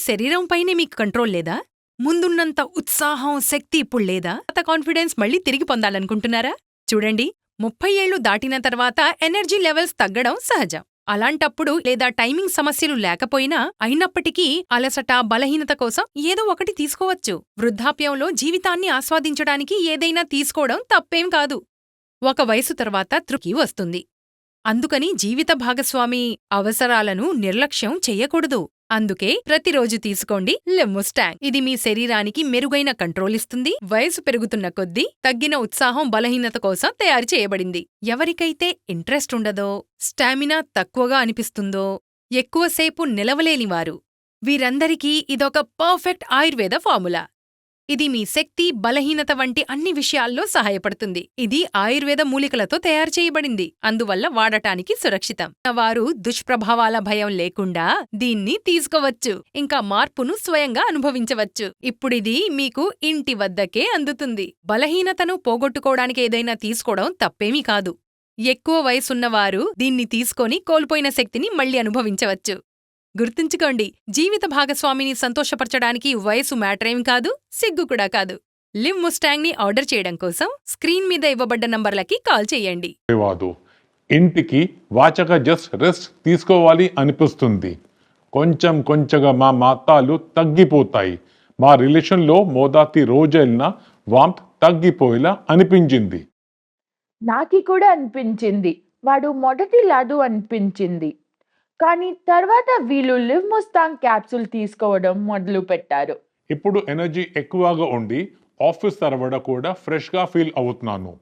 శరీరంపైనే మీకు కంట్రోల్ లేదా? ముందున్నంత ఉత్సాహం, శక్తి ఇప్పుడు లేదా? పాత కాన్ఫిడెన్స్ మళ్ళీ తిరిగి పొందాలనుకుంటున్నారా? చూడండి, 30 ఏళ్లు దాటిన తర్వాత ఎనర్జీ లెవెల్స్ తగ్గడం సహజం. అలాంటప్పుడు లేదా టైమింగ్ సమస్యలు లేకపోయినా అయినప్పటికీ అలసట, బలహీనత కోసం ఏదో ఒకటి తీసుకోవచ్చు. వృద్ధాప్యంలో జీవితాన్ని ఆస్వాదించడానికి ఏదైనా తీసుకోవడం తప్పేం కాదు. ఒక వయసు తర్వాత తృప్తి వస్తుంది. అందుకని జీవిత భాగస్వామి అవసరాలను నిర్లక్ష్యం చెయ్యకూడదు. అందుకే ప్రతిరోజు తీసుకోండి లిమ్ముస్టాంగ్. ఇది మీ శరీరానికి మెరుగైన కంట్రోల్ ఇస్తుంది. వయసు పెరుగుతున్న కొద్దీ తగ్గిన ఉత్సాహం, బలహీనత కోసం తయారు చేయబడింది. ఎవరికైతే ఇంట్రెస్ట్ ఉండదో, స్టామినా తక్కువగా అనిపిస్తుందో, ఎక్కువసేపు నిలవలేనివారు, వీరందరికీ ఇదొక పర్ఫెక్ట్ ఆయుర్వేద ఫార్ములా. ఇది మీ శక్తి, బలహీనత వంటి అన్ని విషయాల్లో సహాయపడుతుంది. ఇది ఆయుర్వేద మూలికలతో తయారు చేయబడింది, అందువల్ల వాడటానికి సురక్షితం. వారు దుష్ప్రభావాల భయం లేకుండా దీన్ని తీసుకోవచ్చు, ఇంకా మార్పును స్వయంగా అనుభవించవచ్చు. ఇప్పుడిది మీకు ఇంటి వద్దకే అందుతుంది. బలహీనతను పోగొట్టుకోవడానికి ఏదైనా తీసుకోవడం తప్పేమీ కాదు. ఎక్కువ వయసున్నవారు దీన్ని తీసుకొని కోల్పోయిన శక్తిని మళ్లీ అనుభవించవచ్చు. గుర్తుంచుకోండి, జీవిత భాగస్వామిని సంతోషపరచడానికి వయసు మ్యాటరేం కాదు, సిగ్గు కూడా కాదు. లిమ్ముస్టాంగ్ ని ఆర్డర్ చేయడం కోసం స్క్రీన్ మీద ఇవ్వబడ్డ నంబర్లకి కాల్ చేయండి. ఇంటికి వాచక జస్ట్ రెస్ట్ తీసుకోవాలి అనిపిస్తుంది. కొంచెం కొంచెంగా మా మాతాలు తగ్గిపోతాయి. మా రిలేషన్లో మోదాతి రోజైనా వాంత్ తగ్గిపోయేలా అనిపించింది. నాకి కూడా అనిపించింది. వాడు మొదటి లాదు అనిపించింది. కానీ తర్వాత వీళ్ళు లిమ్ముస్టాంగ్ క్యాప్సూల్ తీసుకోవడం మొదలు పెట్టారు. ఇప్పుడు ఎనర్జీ ఎక్కువగా ఉండి ఆఫీస్ తర్వాత కూడా ఫ్రెష్గా ఫీల్ అవుతున్నాను.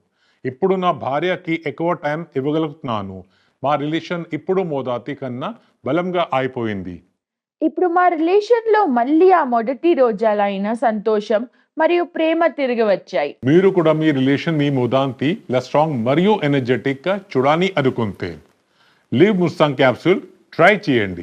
ఇప్పుడు నా భార్యకి ఎక్కువ టైం ఇవ్వగలుగుతున్నాను. మా రిలేషన్ ఇప్పుడు మోదాతి కన్నా బలంగా అయిపోయింది. ఇప్పుడు మా రిలేషన్లో మళ్ళీ ఆ మొదటి రోజాలైన సంతోషం మరియు ప్రేమ తిరిగి వచ్చాయి. మీరు కూడా మీ రిలేషన్ మీ మోదాంతి స్ట్రాంగ్ మరియు ఎనర్జెటిక్ గా చూడాలని అనుకుంటే లిమ్ముస్టాంగ్ క్యాప్సూల్ ట్రై చేయండి.